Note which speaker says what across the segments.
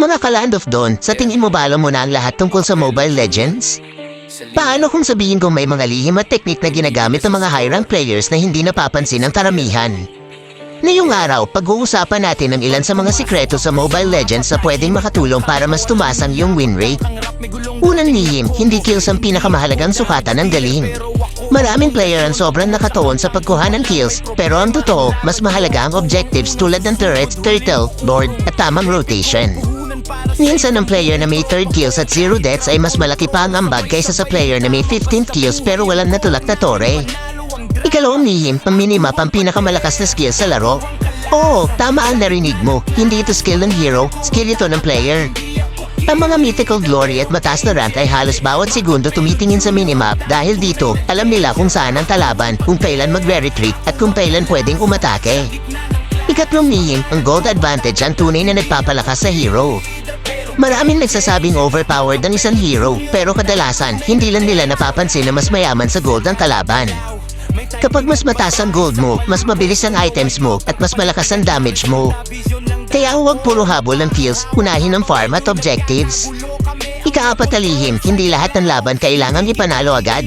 Speaker 1: Mga ka-Land of Dawn, sa tingin mo ba alam mo na ang lahat tungkol sa Mobile Legends? Paano kung sabihin kong may mga lihim at teknik na ginagamit ng mga high-rank players na hindi napapansin ng karamihan? Ngayong araw, pag-uusapan natin ang ilan sa mga sikreto sa Mobile Legends na pwedeng makatulong para mas tumaas ang iyong win rate. Unang lihim, hindi kills ang pinakamahalagang sukatan ng galing. Maraming player ang sobrang nakatuon sa pagkuha ng kills, pero ang totoo, mas mahalaga ang objectives tulad ng turret, turtle, board, at tamang rotation. Minsan ang player na may 3rd kills at 0 deaths ay mas malaki pa ang ambag kaysa sa player na may 15th kills pero walang natulak na tore. Ikalawang lihim, ang minimap ang pinakamalakas na skill sa laro. Oo, tama ang narinig mo. Hindi ito skill ng hero, skill ito ng player. Ang mga mythical glory at mataas na rank ay halos bawat segundo tumitingin sa minimap dahil dito, alam nila kung saan ang kalaban, kung kailan magre-retreat at kung kailan pwedeng umatake. Ikatlong lihim, ang gold advantage ang tunay na nagpapalakas sa hero. Maraming nagsasabing overpowered ang isang hero, pero kadalasan, hindi lang nila napapansin na mas mayaman sa gold ang kalaban. Kapag mas mataas ang gold mo, mas mabilis ang items mo at mas malakas ang damage mo. Kaya huwag puro habol ng kills, unahin ang farm at objectives. Ikaapat na lihim, hindi lahat ng laban kailangang ipanalo agad.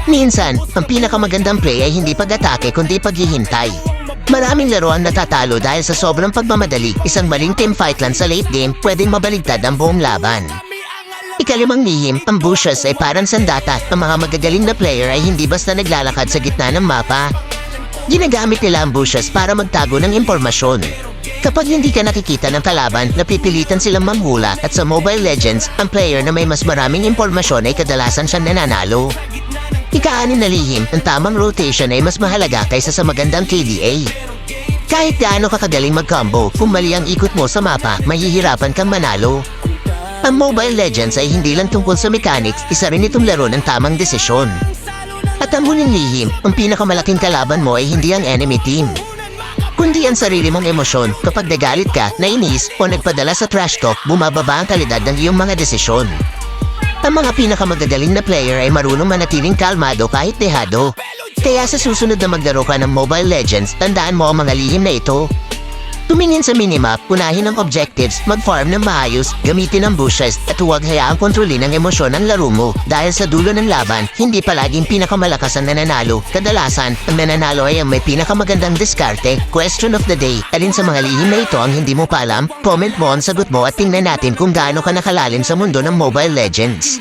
Speaker 1: Minsan, ang pinakamagandang play ay hindi pag-atake kundi paghihintay. Maraming laro ang natatalo dahil sa sobrang pagmamadali, isang maling teamfight lang sa late game pwedeng mabaligtad ang buong laban. Ikalimang lihim, ang bushes ay parang sandata at ang mga magagaling na player ay hindi basta naglalakad sa gitna ng mapa. Ginagamit nila ang bushes para magtago ng impormasyon. Kapag hindi ka nakikita ng kalaban, napipilitan silang manghula at sa Mobile Legends, ang player na may mas maraming impormasyon ay kadalasan siyang nananalo. Ika-6 na lihim, ang tamang rotation ay mas mahalaga kaysa sa magandang KDA. Kahit gaano ka kagaling mag-combo, kung mali ang ikot mo sa mapa, mahihirapan kang manalo. Ang Mobile Legends ay hindi lang tungkol sa mechanics, isa rin itong laro ng tamang desisyon. At ang huling lihim, ang pinakamalaking kalaban mo ay hindi ang enemy team, kundi ang sarili mong emosyon. Kapag nagalit ka, nainis o nagpadala sa trash talk, bumababa ang kalidad ng iyong mga desisyon. Ang mga pinakamagagaling na player ay marunong manatiling kalmado kahit dehado. Kaya sa susunod na maglaro ka ng Mobile Legends, tandaan mo ang mga lihim na ito. Tumingin sa minimap, unahin ang objectives, mag-farm ng maayos, gamitin ang bushes at huwag hayaang kontrolin ang emosyon ng laro mo. Dahil sa dulo ng laban, hindi palaging pinakamalakas ang nananalo. Kadalasan, ang nananalo ay ang may pinakamagandang diskarte. Question of the day, alin sa mga lihim na ito ang hindi mo pa alam? Comment mo ang sagot mo at tingnan natin kung gaano ka nakalalim sa mundo ng Mobile Legends.